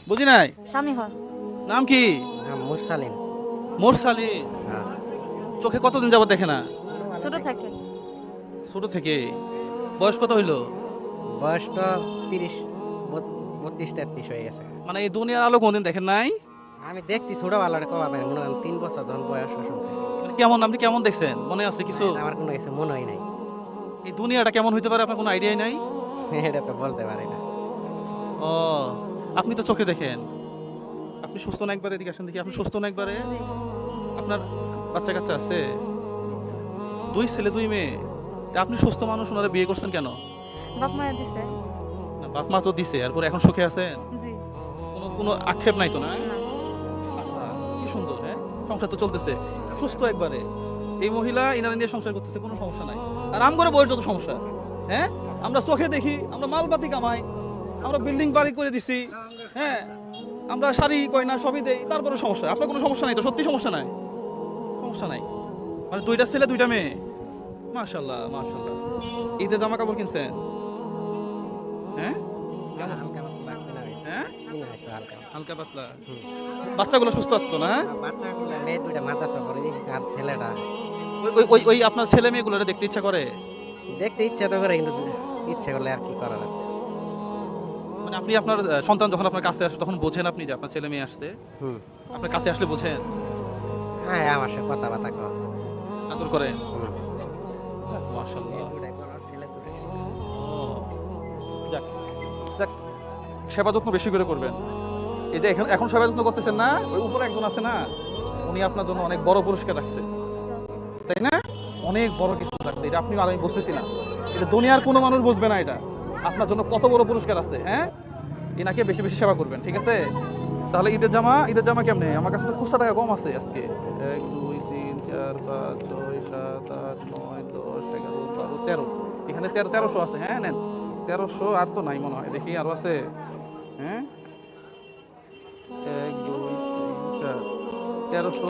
বুঝি নাই। স্বামী হয়। নাম কি? মুরসালিন। মোরসালিন। হ্যাঁ। চোখে কতদিন যাবত দেখে না? ছোট থাকে। ছোট থেকে। বয়স কত হইলো? বয়স তো 30 32-33 হয়ে গেছে। মানে এই দুনিয়ার আলো কোনদিন দেখেন নাই? আমি দেখছি ছোটবেলার কবা পাই মনে করেন 3 বছর যখন বয়স ওই সময় থেকে। মানে কেমন, আপনি কেমন দেখছেন মনে আছে কিছু? আমার কোনো কিছু মনে হয় নাই। এই দুনিয়াটা কেমন হইতে পারে আপনার কোনো আইডিয়াই নাই? এটা তো বলতে পারি না। ও, আপনি তো চোখে দেখেন। আপনি সুস্থ না একবারে? এদিকে আসেন দেখি, আপনি সুস্থ না একবারে? আপনার বাচ্চা কাচ্চা আছে? 2 ছেলে 2 মেয়ে। তা আপনি সুস্থ মানুষ, ওনারা বিয়ে করছেন কেন? বাপ মায়া দিছে। না, বাপ মা তো দিছে, এরপর এখন সুখে আছেন? জি। কোনো কোনো আক্ষেপ নাই তো না? না। আহা, কি সুন্দর, হ্যাঁ, সংসার তো চলতেছে সুস্থ একবারে। এই মহিলা ইনারা নিয়ে সংসার করতেছে, কোনো সমস্যা নাই। আর আম করে বইয়ের যত সমস্যা, হ্যাঁ, আমরা চোখে দেখি, আমরা মালপাতি কামাই, আমরা বিল্ডিং বাড়ি করে দিছি, হ্যাঁ, আমরা শাড়ি গয়না সবই দেই, তারপরে সমস্যা। আপনার কোনো সমস্যা নাই তো? সত্যি সমস্যা নাই? সমস্যা নাই মানে 2টা ছেলে 2টা মেয়ে, মাশাআল্লাহ মাশাআল্লাহ। ঈদে জামা কাপড় কিনছেন? হ্যাঁ, কেমন? হালকা পাতলা কিনা হয়েছে। হ্যাঁ, কিনা হয়েছে হালকা। হালকা পাতলা। হুম। বাচ্চাগুলো সুস্থ আছে তো না? বাচ্চাগুলো মেয়ে দুইটা মাদ্রাসা পড়ে আর ছেলেটা ওই আপনার ছেলে মেয়েগুলো দেখতে ইচ্ছা করে? দেখতে ইচ্ছা তো করে কিন্তু ইচ্ছা করলে আর কি করার আছে। মানে আপনি আপনার সন্তান যখন আপনার কাছে আসে তখন বোঝেন আপনি যে আপনার ছেলে মেয়ে আসছে? হুম। আপনার কাছে আসলে বোঝেন? হ্যাঁ আমার সাথে কথাবার্তা কর। আদর করেন? হুম। যাক, মাশাআল্লাহ। মেয়ে দুইটাই বড়, ছেলে দুইটাই ছোট। ও, যাক যাক, সেবা যত্ন বেশি করে করবেন। এই যে এখন এখন সেবা যত্ন করতেছেন না, ওই উপরে একজন আছে না, উনি আপনার জন্য অনেক বড় পুরস্কার রাখছে, তাই না? অনেক বড় কিছু রাখছে, এটা আপনি আর আমি বুঝতেছি না। এটা দুনিয়ার কোনো মানুষ বুঝবে না এটা আপনার জন্য কত বড় পুরস্কার আছে। হ্যাঁ, এনাকে বেশি বেশি সেবা করবেন, ঠিক আছে? তাহলে ঈদের জামা কেমনে? আমার কাছে তো খুচরা টাকা কম আছে আজকে। 1 2 3 4 5 6 7 8 9 10 11 12 13। এখানে 1300 আছে। হ্যাঁ নেন, 1300 আর তো নাই মনে হয়, দেখি আরো আছে। হ্যাঁ, 1 2 3 4 1300,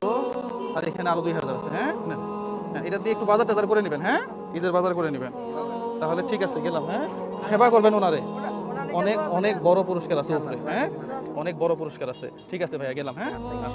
আর এখানে আরো 2000 আছে। হ্যাঁ নেন, হ্যাঁ, এটা দিয়ে একটু বাজার টাজার করে নেবেন। হ্যাঁ, ঈদের বাজার করে নেবেন। তাহলে ঠিক আছে, গেলাম। হ্যাঁ, সেবা করবেন ওনারে, অনেক অনেক বড় পুরস্কার আছে উপরে। হ্যাঁ, অনেক বড় পুরস্কার আছে। ঠিক আছে ভাইয়া, গেলাম। হ্যাঁ।